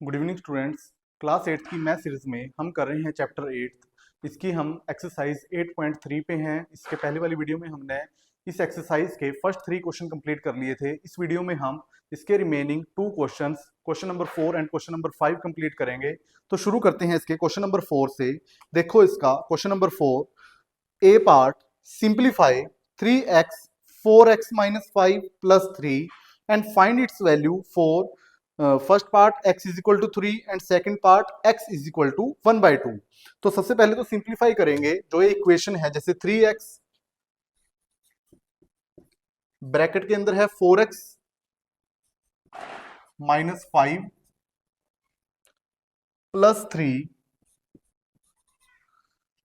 Good evening students. Class 8 की math series में हम कर रहे हैं चैप्टर 8। इसकी हम एक्सरसाइज 8.3 पे हैं। इसके पहले वाली वीडियो में हमने इस एक्सरसाइज के फर्स्ट 3 क्वेश्चन कंप्लीट कर लिए थे। इस वीडियो में हम इसके remaining 2 questions, question number 4 and question number 5 complete करेंगे। तो शुरू करते हैं इसके क्वेश्चन नंबर 4 से। देखो इसका question number 4, A part, simplify 3x 4x minus 5 plus 3 and find its value for first part x is equal to 3 and second part x is equal to 1/2। तो सबसे पहले तो सिंप्लीफाई करेंगे जो ये इक्वेशन है, जैसे 3x ब्रैकेट के अंदर है 4x माइनस 5 प्लस 3,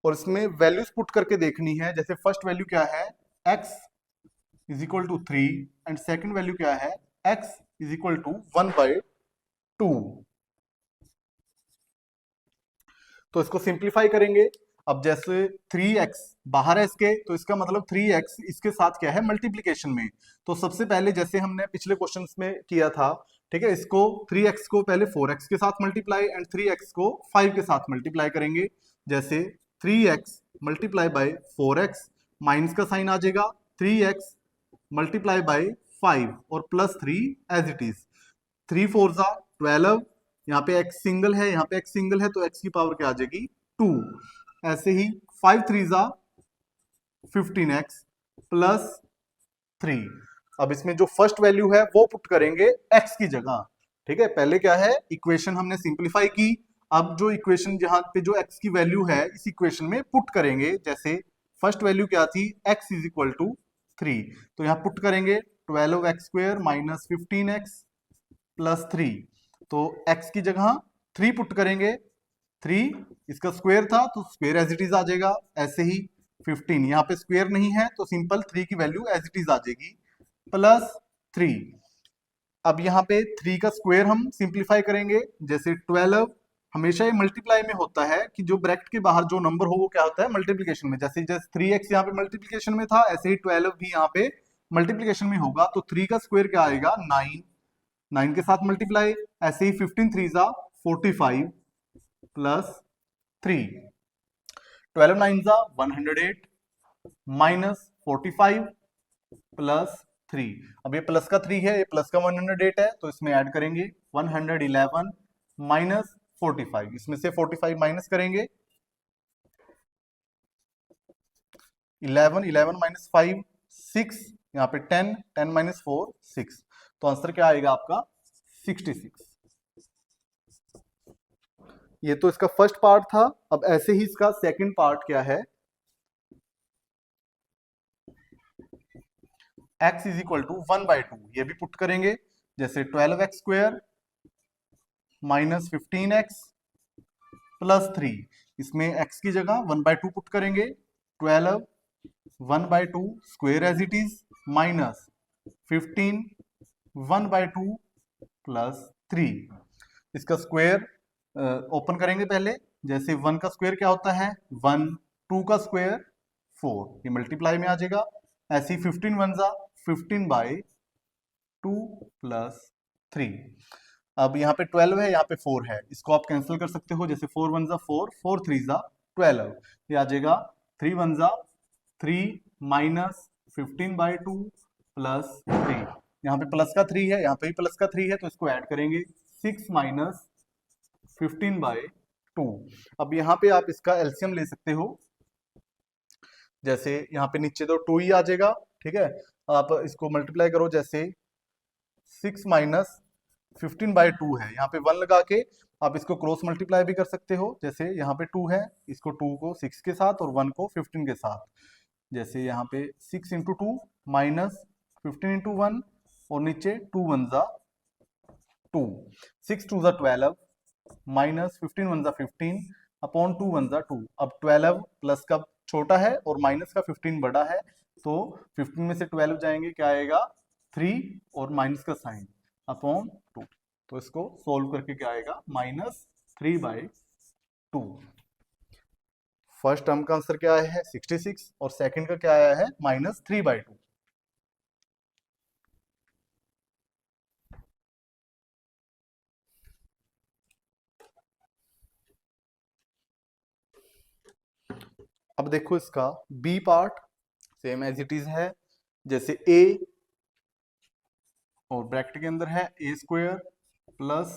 और इसमें वैल्यूज पुट करके देखनी है। जैसे फर्स्ट वैल्यू क्या है, x is equal to 3 and second value क्या है, x इज इक्वल टू 1/2। तो इसको सिंप्लीफाई करेंगे। अब जैसे 3x बाहर है इसके, तो इसका मतलब 3x इसके साथ क्या है, मल्टीप्लीकेशन में। तो सबसे पहले जैसे हमने पिछले क्वेश्चंस में किया था, ठीक है, इसको 3x को पहले 4x के साथ मल्टीप्लाई एंड 3x को 5 के साथ मल्टीप्लाई करेंगे। जैसे 3x multiply by 4x, minus का साइन आ जाएगा, 3x मल्टीप्लाई बाय 5 और प्लस 3 एज इट इज। 3 4 जा 12, यहाँ पे x सिंगल है, यहाँ पे x सिंगल है, तो x की पावर क्या आ जाएगी, 2। ऐसे ही 5 3 जा 15x प्लस 3। अब इसमें जो फर्स्ट वैल्यू है वो पुट करेंगे x की जगह। ठीक है, पहले क्या है, इक्वेशन हमने सिंप्लीफाई की। अब जो इक्वेशन जहां पे जो x की वैल्यू है इस इक्वेशन में पुट करेंगे। जैसे फर्स्ट वैल्यू क्या थी, x इज इक्वल टू 3, तो यहाँ पुट करेंगे 12x² माइनस 15x प्लस 3। तो x की जगह 3 पुट करेंगे, 3 इसका स्क्वायर था तो स्क्वायर एज इट इज आ जाएगा। ऐसे ही 15, यहाँ पे स्क्वायर नहीं है तो सिंपल 3 की वैल्यू एज इट इज आ जाएगी, प्लस 3। अब यहाँ पे 3 का स्क्वायर हम सिंप्लीफाई करेंगे। जैसे 12, हमेशा ये मल्टीप्लाई में होता है कि जो ब्रैकेट के बाहर जो नंबर हो वो क्या होता है, मल्टीप्लीकेशन में। जैसे 3x यहाँ पे मल्टीप्लीकेशन में था, ऐसे ही 12 भी यहाँ पे मल्टीप्लीकेशन में होगा। तो 3 का स्क्वायर क्या आएगा, 9, 9 के साथ मल्टीप्लाई। ऐसे ही 15 3 जा 45 प्लस 3, 12 9 जा 108 माइनस 45 प्लस 3। अब ये प्लस का 3 है, ये प्लस का 108 है, तो इसमें ऐड करेंगे 111 माइनस 45। इसमें से 45 माइनस करेंगे, 11 11 माइनस 5 6, यहाँ पे 10 10 माइनस 4 6। तो आंसर क्या आएगा आपका, 66। ये तो इसका फर्स्ट पार्ट था। अब ऐसे ही इसका सेकंड पार्ट क्या है, x इज इक्वल टू 1/2, ये भी पुट करेंगे। जैसे 12x² माइनस 15x प्लस 3, इसमें x की जगह 1/2 पुट करेंगे। 12 1/2 square as it is minus 15 1/2 plus 3। इसका स्क्वायर ओपन करेंगे पहले। जैसे 1 का स्क्वायर क्या होता है, 1, 2 का स्क्वायर 4, ये मल्टीप्लाई में आ जाएगा। ऐसे ही 15 1 जा 15/2 प्लस 3। अब यहाँ पे 12 है, यहाँ पे 4 है, इसको आप कैंसिल कर सकते हो। जैसे 4 1 जा 4, 4 3 जा 12, ये आ जाएगा 3 1 जा 3 माइनस 15/2 प्लस 3। यहाँ पे प्लस का 3 है, यहाँ पे भी प्लस का 3 है, तो इसको ऐड करेंगे 6 माइनस 15/2। अब यहाँ पे आप इसका एलसीएम ले सकते हो। जैसे यहाँ पे नीचे तो 2 ही आ जाएगा, ठीक है, आप इसको मल्टीप्लाई करो। जैसे 6 माइनस 15/2 है, यहाँ पे 1 लगा के आप इसको क्रॉस मल्टीप्लाई भी कर सकते हो। जैसे यहाँ पे 2 है, इसको 2 को 6 के साथ और 1 को 15 के साथ। जैसे यहाँ पे 6 इंटू 2 माइनस 15 इंटू 1, और नीचे 2 1 जा 2, 6 2 जा 12 माइनस 15 1 जा 15 अपॉन 2 1 जा 2। अब 12 प्लस का छोटा है और माइनस का 15 बड़ा है, तो 15 में से 12 जाएंगे, क्या आएगा 3 और माइनस का साइन अपॉन 2। तो इसको सोल्व करके क्या आएगा, माइनस 3/2। फर्स्ट टर्म का आंसर क्या आया है, 66, और सेकंड का क्या आया है, माइनस 3/2। अब देखो इसका B part same as it is है, जैसे ए और ब्रैकेट के अंदर है A square plus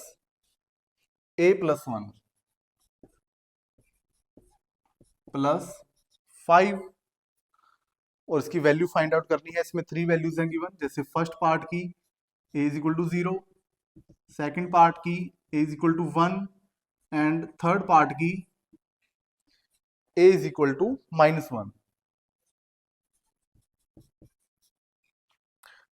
A plus 1 plus 5, और इसकी वैल्यू फाइंड आउट करनी है। इसमें 3 वैल्यूज हैं गिवन, जैसे फर्स्ट पार्ट की a is equal to 0, second part की a is equal to 1 and third part की a इज इक्वल टू -1।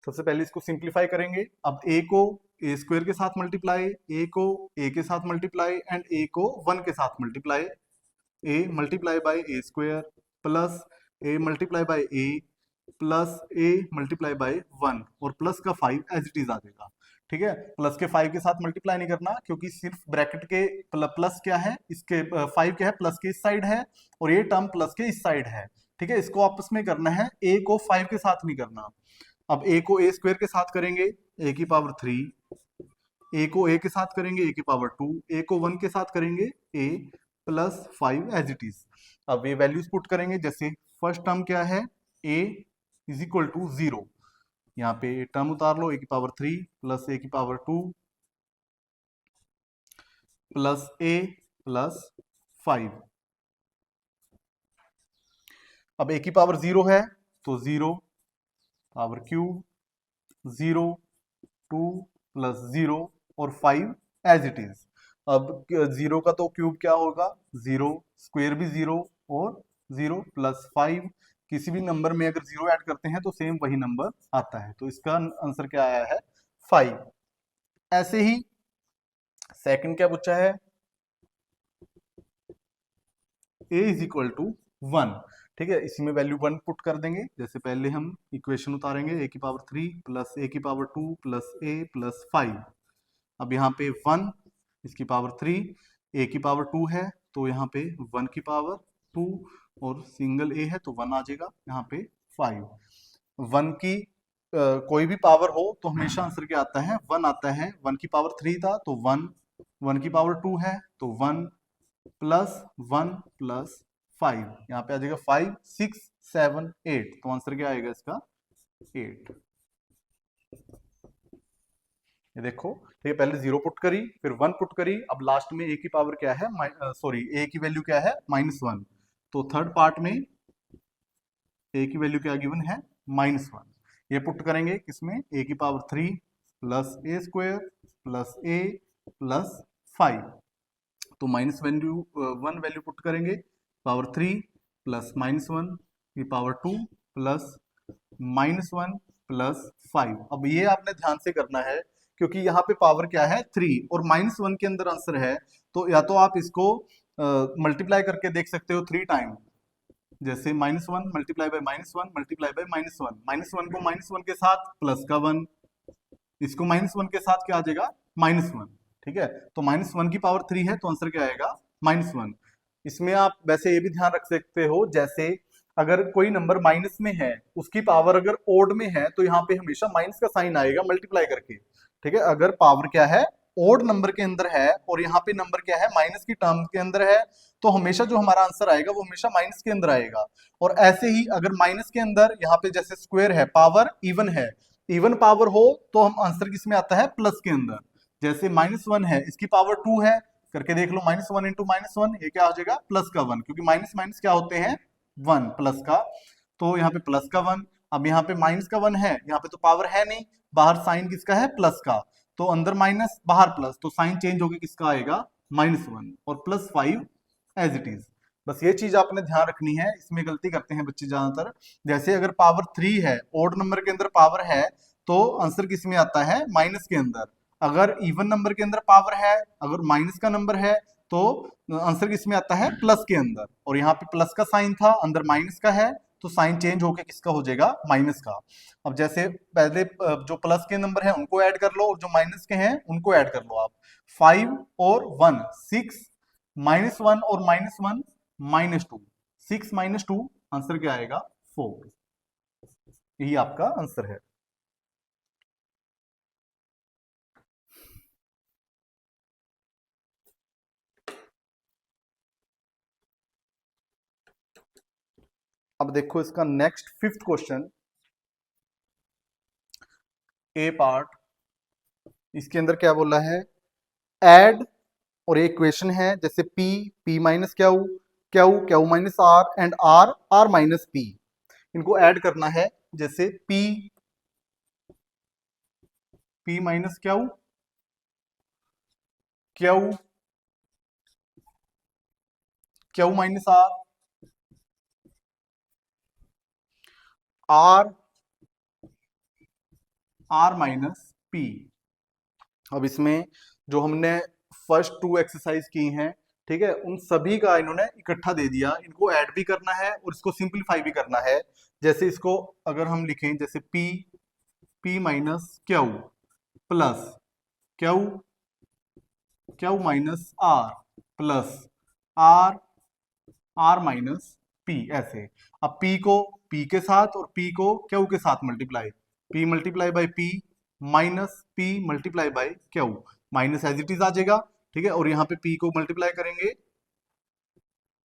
सबसे पहले इसको सिंप्लीफाई करेंगे। अब a को ए स्क्वायर के साथ मल्टीप्लाई, a को a के साथ मल्टीप्लाई एंड a को 1 के साथ multiply, a multiply by A square plus a multiply by a plus a multiply by 1 और प्लस का 5 एज इट इज आ जाएगा। ठीक है, प्लस के 5 के साथ मल्टीप्लाई नहीं करना, क्योंकि सिर्फ ब्रैकेट के प्लस क्या है, इसके 5 क्या है, प्लस के इस साइड है और ये टर्म प्लस के इस साइड है। ठीक है, इसको आपस में करना है, a को 5 के साथ नहीं करना। अब a को a स्क्वायर के साथ करेंगे a की पावर 3, a को a के साथ करेंगे a की पावर 2, a को 1 के साथ करेंगे a plus 5 as it is. अब ये वैल्यूज पुट करेंगे, जैसे फर्स्ट टर्म क्या है, a इज इक्वल टू 0, यहाँ पे टर्म उतार लो, a की पावर 3 प्लस a की पावर 2 प्लस a प्लस 5। अब a की पावर 0 है तो 0 पावर क्यूब 0 2 प्लस 0 और 5 एज इट इज। अब 0 का तो क्यूब क्या होगा, 0 स्क्वायर भी 0 और 0 प्लस 5, किसी भी नंबर में अगर 0 ऐड करते हैं तो सेम वही नंबर आता है, तो इसका आंसर क्या आया है 5। ऐसे ही सेकंड क्या पूछा है, a इज इक्वल टू 1। ठीक है, इसी में वैल्यू 1 पुट कर देंगे, जैसे पहले हम इक्वेशन उतारेंगे a की पावर 3 प्लस a की पावर 2 प्लस a प्लस 5। अब यहाँ पे 1 इसकी पावर 3, a की पावर 2 है तो यहाँ पे 1 की पावर 2 और सिंगल a है तो 1 आ जाएगा, यहाँ पे 5। 1 की कोई भी पावर हो तो हमेशा आंसर क्या आता है, 1 आता है। 1 की पावर 3 था तो 1, 1 की पावर 2 है तो 1 प्लस 1 प्लस 5, यहाँ पे आ जाएगा 5 6 7 8, तो आंसर क्या आएगा इसका 8। ये देखो, ठीक है, पहले 0 पुट करी फिर 1 पुट करी, अब लास्ट में a की पावर क्या है, सॉरी a की वैल्यू क्या है -1, तो थर्ड पार्ट में a की वैल्यू क्या गिवन है -1। ये पुट करेंगे किसमें, a की power 3 plus a square plus a plus 5, तो माइनस वैल्यू 1 वैल्यू पुट करेंगे, पावर 3 प्लस -1 की पावर 2 प्लस -1 प्लस 5। अब ये आपने ध्यान से करना है, क्योंकि यहाँ पे पावर क्या है 3 और -1 के अंदर आंसर है, तो या तो आप इसको मल्टीप्लाई करके देख सकते हो 3 टाइम, जैसे -1 मल्टीप्लाई बाय -1 मल्टीप्लाई बाय -1, -1 को -1 के साथ प्लस का 1, इसको -1 के साथ क्या आ जाएगा -1। ठीक है, तो -1 की पावर 3 है तो आंसर क्या आएगा -1। इसमें आप वैसे ये भी ध्यान रख सकते हो, जैसे अगर कोई नंबर माइनस में है, उसकी पावर अगर ओड में है तो यहाँ पे हमेशा माइनस का साइन आएगा मल्टीप्लाई करके। ठीक है, अगर पावर क्या है ओड नंबर के अंदर है और यहाँ पे नंबर क्या है माइनस की टर्म के अंदर है, तो हमेशा जो हमारा आंसर आएगा वो हमेशा माइनस के अंदर आएगा। और ऐसे ही अगर माइनस के अंदर यहाँ पे जैसे स्क्वायर है, पावर इवन है, इवन पावर हो तो हम आंसर किस में आता है प्लस के अंदर, जैसे -1 है इसकी पावर 2 है, करके देख लो, -1 इंटू -1 ये क्या हो जाएगा प्लस का 1, क्योंकि माइनस माइनस क्या होते हैं 1 प्लस का, तो यहाँ पे प्लस का 1। अब यहाँ पे माइनस का 1 है, यहाँ पे तो पावर है नहीं, बाहर साइन किसका है प्लस का, तो अंदर माइनस बाहर प्लस, तो साइन चेंज होकर किसका आएगा -1 और प्लस 5 एज इट इज। बस ये चीज आपने ध्यान रखनी है, इसमें गलती करते हैं बच्चे ज्यादातर, जैसे अगर पावर 3 है, ओड नंबर के अंदर पावर है, तो आंसर किस में आता है माइनस के अंदर। अगर इवन नंबर के अंदर पावर है, अगर माइनस का नंबर है, तो आंसर किस में आता है प्लस के अंदर, और यहाँ पे प्लस का साइन था अंदर माइनस का है, तो साइन चेंज होके किसका हो जाएगा माइनस का। अब जैसे पहले जो प्लस के नंबर है उनको ऐड कर लो और जो माइनस के हैं उनको ऐड कर लो आप, 5 और 1 6, -1 और -1 -2, 6 -2 आंसर क्या आएगा 4, यही आपका आंसर है। अब देखो इसका नेक्स्ट फिफ्थ क्वेश्चन, ए पार्ट। इसके अंदर क्या बोला है, एड, और एक इक्वेशन है जैसे P, P minus Q, Q, Q minus R and R, R minus P. इनको ऐड करना है, जैसे P, P minus Q, Q, Q minus R, R, R minus P. अब इसमें जो हमने फर्स्ट टू एक्सरसाइज की हैं, ठीक है, उन सभी का इन्होंने इकट्ठा दे दिया। इनको ऐड भी करना है और इसको सिंपलीफाई भी करना है। जैसे इसको अगर हम लिखें, जैसे P, P minus Q plus Q, Q minus R plus R, R minus P, ऐसे। अब पी को पी के साथ और पी को क्यू के साथ multiply, P multiply by P minus P multiply by Q, minus as it is आ जाएगा, ठीक है। और यहाँ पे पी को मल्टीप्लाई करेंगे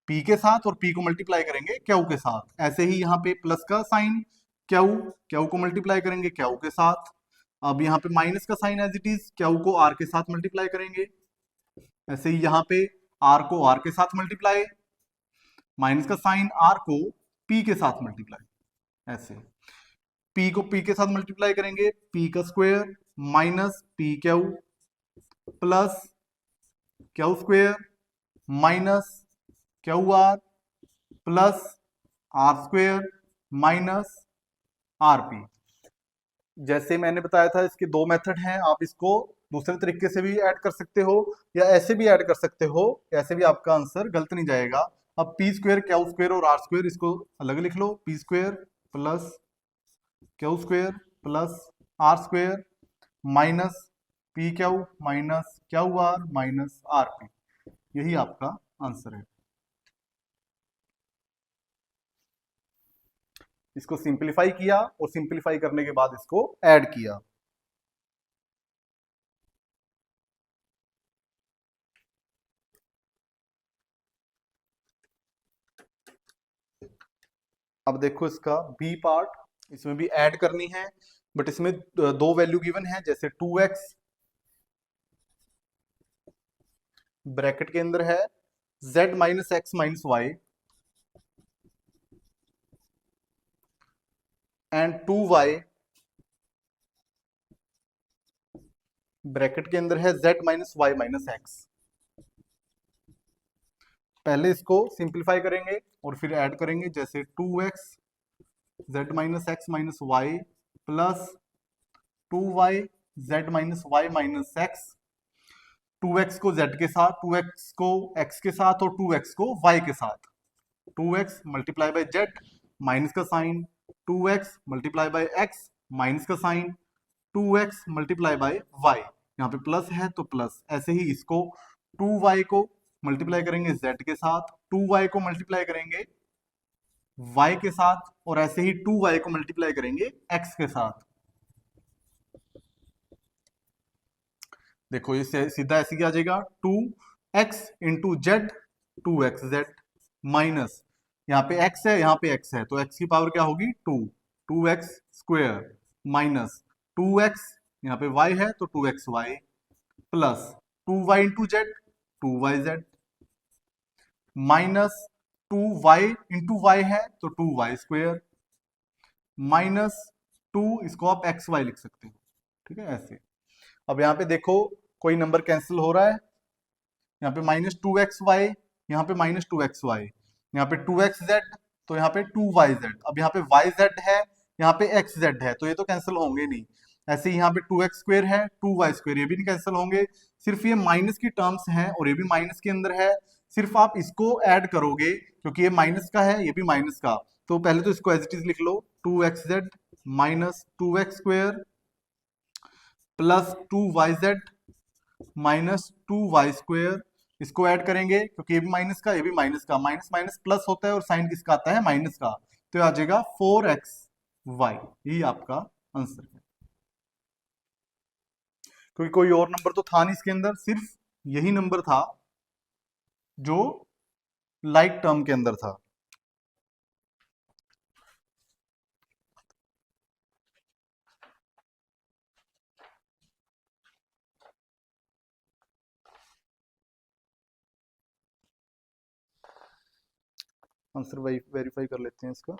पी के साथ और पी को मल्टीप्लाई करेंगे क्यू के साथ। ऐसे ही यहाँ पे प्लस का साइन, क्यू, क्यू को मल्टीप्लाई करेंगे क्यू के साथ। अब यहाँ पे माइनस का sign as it is, Q को आर के साथ मल्टीप्लाई करेंगे। ऐसे ही यहाँ पे आर को आर के साथ मल्टीप्लाई, माइनस का साइन, आर को पी के साथ मल्टीप्लाई। ऐसे पी को पी के साथ मल्टीप्लाई करेंगे, पी का square minus P Q plus Q square minus Q R plus R square minus R P. जैसे मैंने बताया था, इसके दो मेथड हैं, आप इसको दूसरे तरीके से भी ऐड कर सकते हो या ऐसे भी ऐड कर सकते हो, ऐसे भी आपका आंसर गलत नहीं जाएगा। अब पी स्क्वायर, क्यू स्क्वायर और आर स्क्वायर, इसको अलग लिख लो, P square plus Q square plus R square minus P Q minus Q R minus R P. यही आपका आंसर है। इसको सिंपलीफाई किया और सिंपलीफाई करने के बाद इसको ऐड किया। अब देखो इसका बी पार्ट, इसमें भी ऐड करनी है, बट इसमें दो वैल्यू गिवन है, जैसे 2x ब्रैकेट के अंदर है z minus X minus Y and 2y bracket के अंदर है z minus Y minus X. पहले इसको सिंप्लीफाई करेंगे और फिर ऐड करेंगे, जैसे 2x z minus X minus Y plus 2y z minus Y minus X. 2x को z के साथ, 2x को x के साथ और 2x को y के साथ। 2x multiply by z minus का sign, 2x multiply by x minus का sign, 2x multiply by y, यहाँ पे प्लस है तो प्लस। ऐसे ही इसको 2y को मल्टीप्लाई करेंगे z के साथ, 2y को मल्टीप्लाई करेंगे y के साथ, और ऐसे ही 2y को मल्टीप्लाई करेंगे x के साथ। देखो ये सीधा ऐसे क्या आ जाएगा, 2x into Z, 2x Z minus, यहाँ पे x है यहाँ पे x है तो x की पावर क्या होगी 2, 2x स्क्वायर माइनस 2x, यहाँ पे y है तो 2xy plus 2y into Z, 2yz minus 2y into Y है तो 2y स्क्वायर माइनस 2, इसको आप xy लिख सकते हो, ठीक है ऐसे। अब यहाँ पे देखो कोई नंबर कैंसिल हो रहा है, यहाँ पे माइनस 2xy, यहाँ पे माइनस 2xy, यहाँ पे 2xz तो यहाँ पे 2yz। अब यहाँ पे yz है, यहाँ पे xz है, तो ये तो कैंसिल होंगे नहीं। ऐसे ही यहाँ पे 2x स्क्वायर है, 2y स्क्वायर, ये भी नहीं कैंसिल होंगे। सिर्फ ये माइनस की टर्म्स हैं और ये भी माइनस के अंदर है, सिर्फ आप इसको ऐड करोगे क्योंकि ये माइनस का है ये भी माइनस का। तो पहले तो इसको एज इट इज लिख लो, 2xz minus 2x square plus 2yz minus 2y square. इसको ऐड करेंगे क्योंकि ये भी माइनस का ये भी माइनस का, माइनस माइनस प्लस होता है और साइन किसका आता है, माइनस का, तो आ जाएगा 4xy। यही आपका आंसर है, क्योंकि कोई और नंबर तो था नहीं इसके अंदर, सिर्फ यही नंबर था जो लाइक टर्म के अंदर था। आंसर वेरीफाई कर लेते हैं इसका।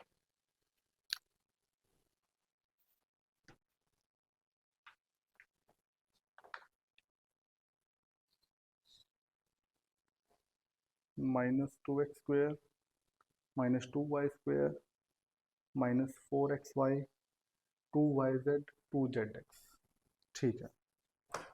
-2x² -2y² -4xy 2yz 2zx। ठीक है,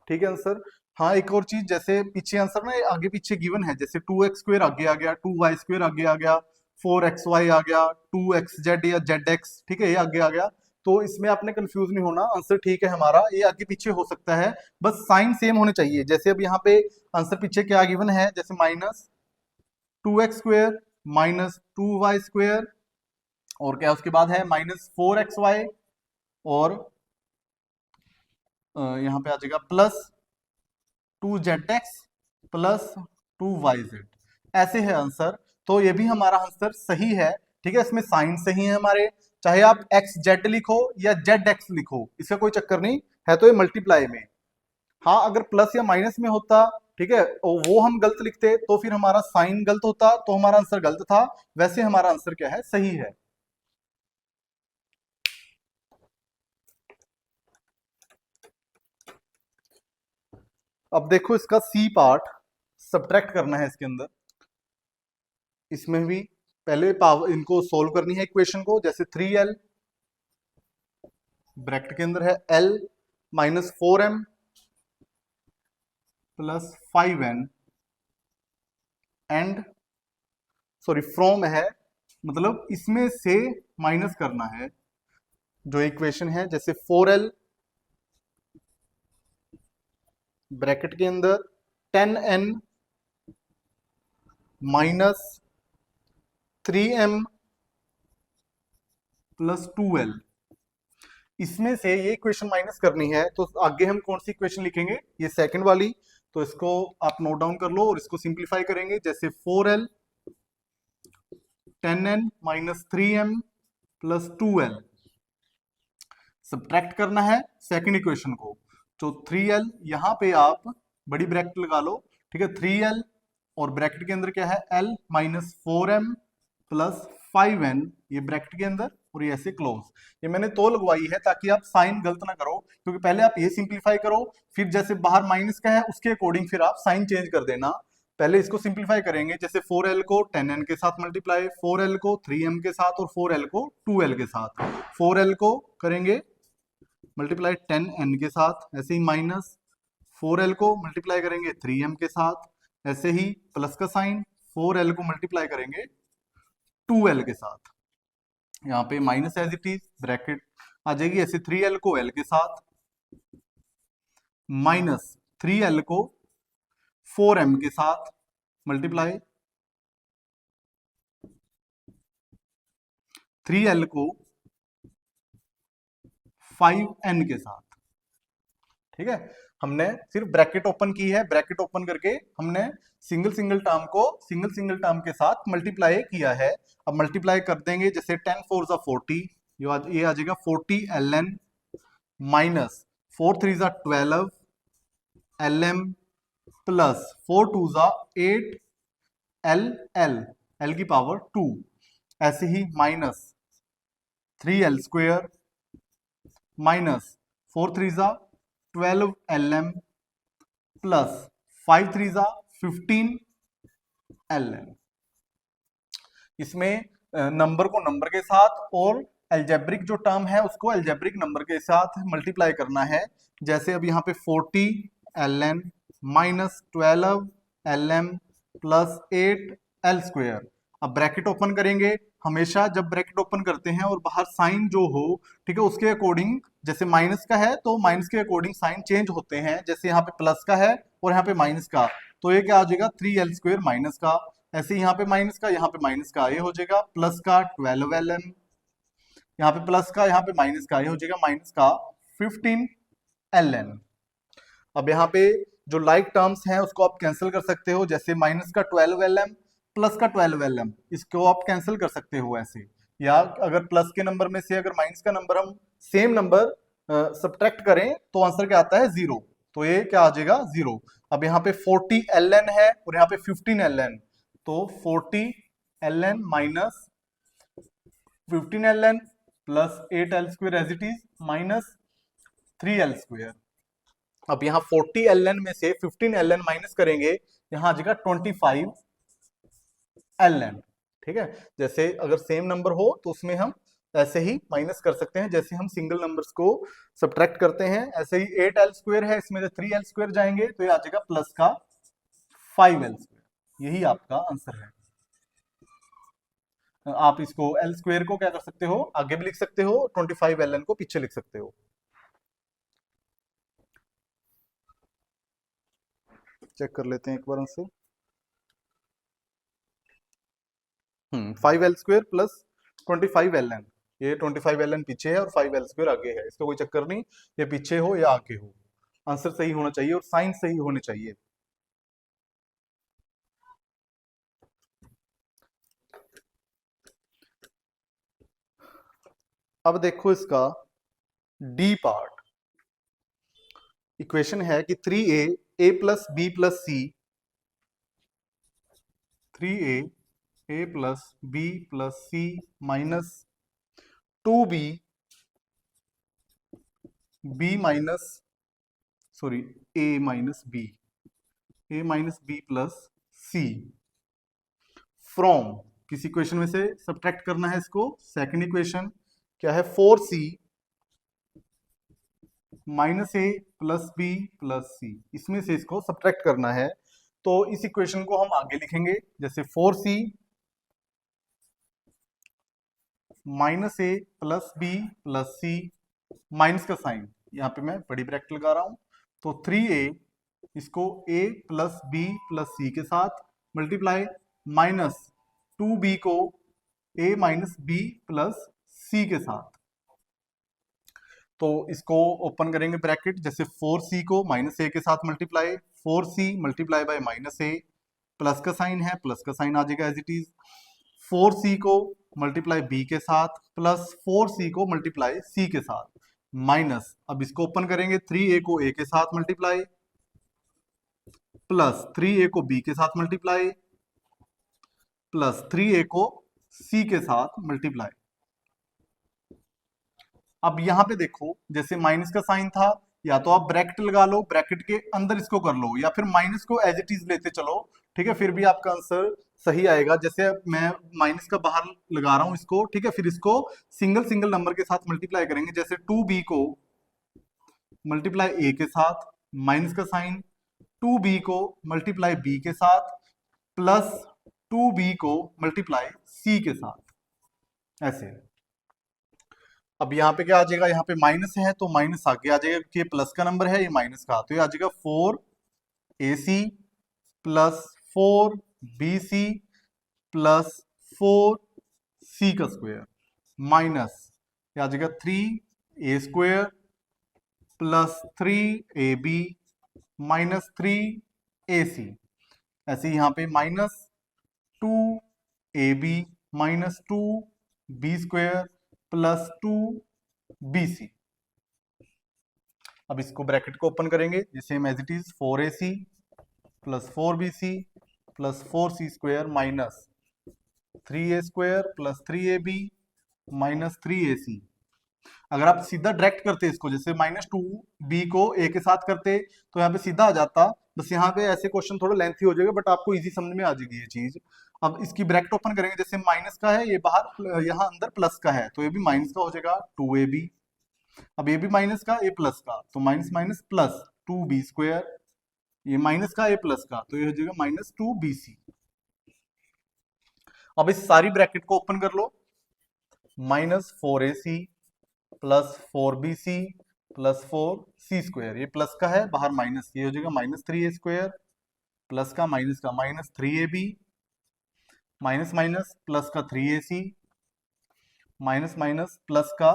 ठीक है आंसर। हाँ, एक और चीज, जैसे पीछे आंसर ना आगे पीछे गिवन है, जैसे 2x² आगे आ गया, 2y² आगे आ गया, 4xy आ गया, 2xz या zx, ठीक है, ये आगे आ गया। तो इसमें आपने कंफ्यूज नहीं होना, आंसर ठीक है हमारा, ये आगे पीछे हो सकता है, बस साइन सेम होने चाहिए। जैसे अब यहाँ पे आंसर पीछे क्या गिवन है, जैसे -2x² -2y², और क्या उसके बाद है -4xy, और यहाँ पे आ जाएगा +2zx +2yz, ऐसे है आंसर। तो ये भी हमारा आंसर सही है, ठीक है, इसमें साइन सही है हमारे, चाहे आप xz लिखो या zx लिखो, इसका कोई चक्कर नहीं है, तो ये मल्टीप्लाई में। हाँ, अगर प्लस या माइनस में होता, ठीक है, और वो हम गलत लिखते तो फिर हमारा साइन गलत होता, तो हमारा आंसर गलत था। वैसे हमारा आंसर क्या है, सही है। अब देखो इसका सी पार्ट सब्ट्रैक्ट करना है इसके अंदर। इसमें भी पहले पावर इनको सोल्व करनी है इक्वेशन को, जैसे 3l ब्रैकेट के अंदर है l -4m +5n and sorry from है, मतलब इसमें से माइनस करना है जो इक्वेशन है, जैसे 4l ब्रैकेट के अंदर 10n -3m +2l, इसमें से ये इक्वेशन माइनस करनी है, तो आगे हम कौन सी इक्वेशन लिखेंगे, ये सेकंड वाली। तो इसको आप नोट डाउन कर लो और इसको सिंप्लीफाई करेंगे, जैसे 4l 10n -3m +2l, subtract करना है सेकंड इक्वेशन को। तो 3l यहाँ पे आप बड़ी ब्रैकेट लगा लो, ठीक है, 3l और ब्रैकेट के अंदर क्या है l -4m +5n, ये ब्रैकेट के अंदर, और ये ऐसे क्लोज। ये मैंने तो लगवाई है ताकि आप साइन गलत ना करो, क्योंकि पहले आप ये सिंप्लीफाई करो, फिर जैसे बाहर माइनस का है उसके अकॉर्डिंग फिर आप साइन चेंज कर देना। पहले इसको सिंप्लीफाई करेंगे, जैसे 4l को 10n के साथ मल्टीप्लाई, 4l को 3m के साथ, और 4l को 2l के साथ। 4l को करेंगे मल्टीप्लाई 10n के साथ, ऐसे ही माइनस 4l को मल्टीप्लाई करेंगे 3m के साथ, ऐसे ही प्लस का साइन 4l को मल्टीप्लाई करेंगे 2l के साथ, यहाँ पे minus as it is bracket आ जाएगी, ऐसे 3l को l के साथ माइनस 3l को 4m के साथ मल्टीप्लाई, 3l को 5n के साथ, ठीक है। हमने सिर्फ ब्रैकेट ओपन की है, ब्रैकेट ओपन करके हमने सिंगल सिंगल टर्म को सिंगल सिंगल टर्म के साथ मल्टीप्लाई किया है। अब मल्टीप्लाई कर देंगे, जैसे 10 4 ज़ा 40, ये आ जाएगा 40 ln माइनस 4 3 ज़ा 12 lm प्लस 4 2 ज़ा 8 l की पावर 2, ऐसे ही माइनस 3l² माइनस 4 3 ज़ा 12 lm प्लस 5 3 ज़ा 15 ln। इसमें नंबर को नंबर के साथ और एल्जेब्रिक जो टर्म है उसको एल्जेब्रिक नंबर के साथ मल्टीप्लाई करना है। जैसे अब यहाँ पे 40 ln minus 12 lm plus 8 l²। अब ब्रैकेट ओपन करेंगे, हमेशा जब ब्रैकेट ओपन करते हैं और बाहर साइन जो हो, ठीक है, उसके अकॉर्डिंग, जैसे माइनस का है तो माइनस के अकॉर्डिंग साइन चेंज होते हैं, जैसे यहाँ पे प्लस का है और यहाँ पे माइनस का, तो ये क्या आ जाएगा 3l² माइनस का, ऐसे यहाँ पे माइनस का, यहाँ पे माइनस का, ये हो जाएगा प्लस का 12 ln, यहाँ पे प्लस का, यहाँ पे माइनस का, ये हो जाएगा माइनस का 15 ln। अब यहाँ पे जो लाइक टर्म्स हैं उसको आप कैंसिल कर सकते हो, जैसे माइनस का 12 lm प्लस का 12 lm, इसको आप कैंसिल कर सकते हो ऐसे, या अगर प्लस के नंबर में से अगर माइनस का नंबर हम सेम नंबर सब्ट्रैक्ट करें तो आंसर क्या आता है 0, तो ये क्या आ जाएगा 0। अब यहाँ पे 40 ln है और यहाँ पे 15 ln, तो 40 L N minus 15ln plus 8l² as it is minus 3l²। अब यहाँ 40ln में से 15ln माइनस करेंगे, यहाँ आ जाएगा 25ln। ठीक है, जैसे अगर सेम नंबर हो तो उसमें हम ऐसे ही माइनस कर सकते हैं, जैसे हम सिंगल नंबर्स को सब्ट्रैक्ट करते हैं। ऐसे ही 8l² है, इसमें से 3l² जाएंगे तो ये आ जाएगा प्लस का 5l²। यही आपका आंसर है। आप इसको l² को क्या कर सकते हो, आगे भी लिख सकते हो, 25ln को पीछे लिख सकते हो। चेक कर लेते हैं एक बार से। 5l² प्लस 25ln, ये 25ln पीछे है और 5l² आगे है, इसका कोई चक्कर नहीं, ये पीछे हो या आगे हो, आंसर सही होना चाहिए और साइन सही होने चाहिए। अब देखो इसका डी पार्ट। इक्वेशन है कि 3a a plus B plus C, 3a a plus B plus C minus 2b b minus sorry a minus B plus C from, किसी इक्वेशन में से सब्ट्रैक्ट करना है इसको। सेकंड इक्वेशन क्या है, 4c माइनस ए प्लस बी प्लस सी, इसमें से इसको सब्ट्रैक्ट करना है। तो इस इक्वेशन को हम आगे लिखेंगे, जैसे 4c माइनस ए plus B plus C, minus का साइन यहाँ पे मैं बड़ी ब्रैकेट लगा रहा हूं, तो 3a इसको a प्लस बी प्लस सी के साथ मल्टीप्लाई, माइनस 2b को a माइनस बी प्लस सी के साथ। तो इसको ओपन करेंगे ब्रैकेट, जैसे 4c को माइनस ए के साथ multiply, 4c multiply by minus A, plus का साइन है, प्लस का साइन आ जाएगा एज इट इज, 4c को मल्टीप्लाई बी के साथ प्लस 4c को मल्टीप्लाई सी के साथ, माइनस, अब इसको ओपन करेंगे, 3a को a के साथ मल्टीप्लाई प्लस 3a को b के साथ मल्टीप्लाई प्लस 3a को c के साथ मल्टीप्लाई। अब यहां पे देखो, जैसे माइनस का साइन था, या तो आप ब्रैकेट लगा लो, ब्रैकेट के अंदर इसको कर लो, या फिर माइनस को एज इट इज लेते चलो, ठीक है, फिर भी आपका आंसर सही आएगा। जैसे मैं माइनस का बाहर लगा रहा हूं इसको, ठीक है, फिर इसको सिंगल सिंगल नंबर के साथ मल्टीप्लाई करेंगे, जैसे 2b को मल्टीप्लाई a के साथ माइनस का साइन, 2b को मल्टीप्लाई b के साथ प्लस 2b को मल्टीप्लाई c के साथ, ऐसे। अब यहाँ पे क्या आ जाएगा, यहाँ पे माइनस है तो माइनस आगे आ जाएगा, क्योंकि ये प्लस का नंबर है, ये माइनस का, तो ये आ जाएगा 4ac plus 4bc plus 4c का स्क्वायर माइनस, ये आ जाएगा 3a² plus 3ab minus 3ac। ऐसे यहाँ पे minus 2ab minus 2b² plus 2bc। अब इसको ब्रैकेट को ओपन करेंगे, जैसे as it is 4ac plus 4bc plus 4c² minus 3a² plus 3ab minus 3ac। अगर आप सीधा डायरेक्ट करते इसको, जैसे माइनस 2b को a के साथ करते, तो यहाँ पे सीधा आ जाता, बस यहाँ पे ऐसे क्वेश्चन थोड़ा लेंथी हो जाएगा, बट आपको इजी समझ में आ जाएगी ये चीज। अब इसकी ब्रैकेट ओपन करेंगे, जैसे माइनस का है, ये बाहर यहाँ अंदर प्लस का है, तो ये भी माइनस का हो जाएगा 2ab। अब ये भी माइनस का, ये प्लस का, तो माइनस माइनस प्लस 2b², ये माइनस का, ये प्लस का, तो ये हो जाएगा माइनस 2bc। अब इस सारी ब्रैकेट को ओपन कर लो, minus 4ac plus 4bc plus 4c², ये प्लस का है, बाहर माइनस, ये हो जाएगा माइनस 3a² प्लस का minus 3ab minus minus plus का 3ac माइनस माइनस प्लस का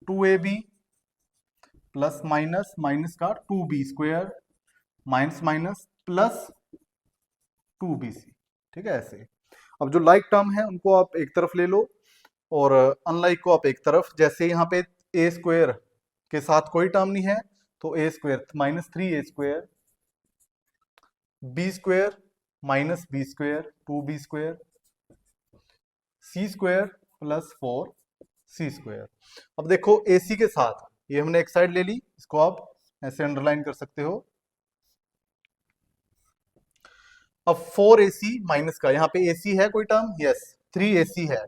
2ab प्लस माइनस माइनस का 2b² minus minus plus 2bc। ठीक है, ऐसे। अब जो लाइक टर्म है उनको आप एक तरफ ले लो और अनलाइक को आप एक तरफ, जैसे यहाँ पे a² के साथ कोई टर्म नहीं है, तो a² minus 3a² b² minus b² 2b², c² plus 4c²। अब देखो AC के साथ ये हमने एक साइड ले ली, इसको आप ऐसे अंडरलाइन कर सकते हो। अब 4AC माइनस का, यहाँ पे AC है कोई टर्म? यस, 3AC है।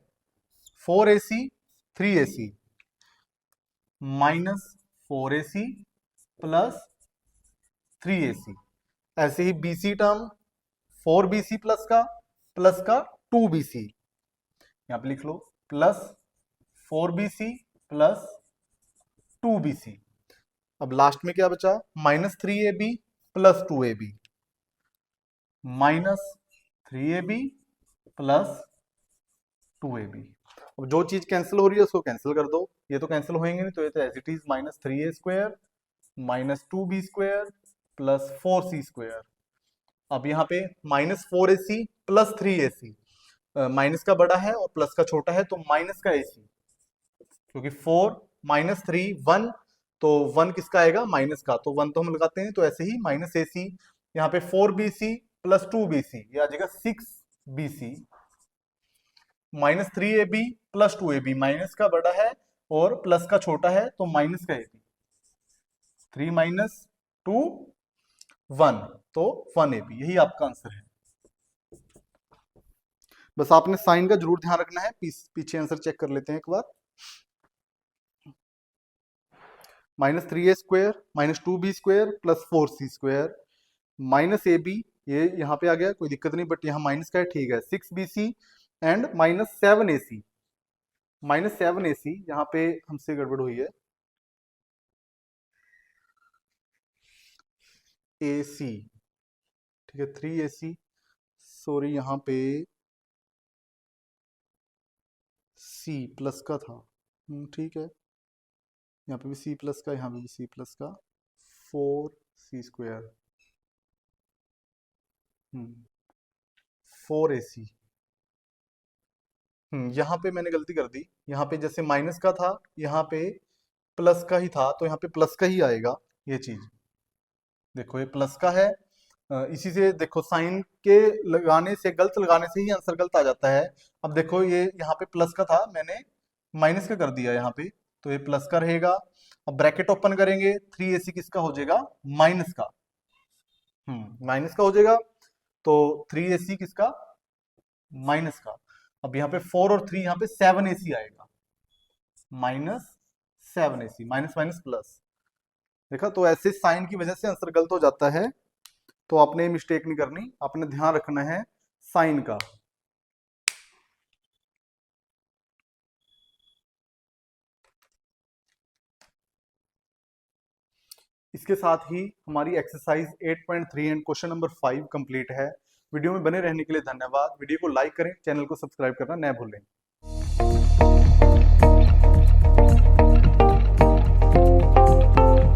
4AC 3AC minus 4AC plus 3AC। ऐसे ही BC टर्म 4BC प्लस का 2BC, यहां पे लिख लो प्लस 4BC प्लस 2BC। अब लास्ट में क्या बचा? Minus 3AB plus 2AB, minus 3AB plus 2AB। अब जो चीज कैंसिल हो रही है उसको कैंसिल कर दो, ये तो कैंसिल होएंगे नहीं, तो ये तो as it is minus 3A² minus 2B² plus 4C²। अब यहाँ पे minus 4AC plus 3AC, minus का बड़ा है और प्लस का छोटा है, तो माइनस का AC, क्योंकि 4 माइनस 3 1, तो 1 किसका आएगा? माइनस का, तो 1 तो हम लगाते हैं, तो ऐसे ही माइनस AC। यहाँ पे 4BC प्लस 2BC, ये आ जाएगा 6BC minus 3AB plus 2AB, minus का बड़ा है और प्लस का छोटा है, तो माइनस का AB। 3 माइनस 2 1, तो 1AB, यही आपका आंसर है। बस आपने साइन का जरूर ध्यान रखना है। पीछे आंसर चेक कर लेते हैं एक बार। Minus 3A² minus 2B² plus 4C² minus AB, ये यहाँ पे आ गया, कोई दिक्कत नहीं, बट यहाँ माइनस का है, ठीक है। 6BC and minus 7AC, minus 7AC, यहाँ पे हमसे गड़बड़ हुई है। AC, ठीक है, 3AC, सॉरी, यहाँ पे C प्लस का था, ठीक है, यहाँ पे भी C प्लस का, यहाँ पे भी C प्लस का, 4C², 4AC। यहाँ पे मैंने गलती कर दी, यहाँ पे जैसे माइनस का था, यहाँ पे प्लस का ही था, तो यहाँ पे प्लस का ही आएगा। ये चीज देखो, ये प्लस का है, इसी से देखो साइन के लगाने से, गलत लगाने से ही आंसर गलत आ जाता है। अब देखो ये यहाँ पे प्लस का था, मैंने माइनस का कर दिया यहाँ पे, तो ये प्लस का रहेगा। अब ब्रैकेट ओपन करेंगे, 3AC किसका हो जाएगा? माइनस का, माइनस का हो जाएगा, तो 3AC किसका? माइनस का। अब यहाँ पे 4 और 3, यहाँ पे 7AC आएगा, minus 7AC, minus minus plus. देखा, तो ऐसे साइन की वजह से आंसर गलत हो जाता है, तो आपने मिस्टेक नहीं करनी, आपने ध्यान रखना है साइन का। इसके साथ ही हमारी exercise 8.3 and question number 5 complete है। वीडियो में बने रहने के लिए धन्यवाद। वीडियो को लाइक करें, चैनल को सब्सक्राइब करना न भूलें।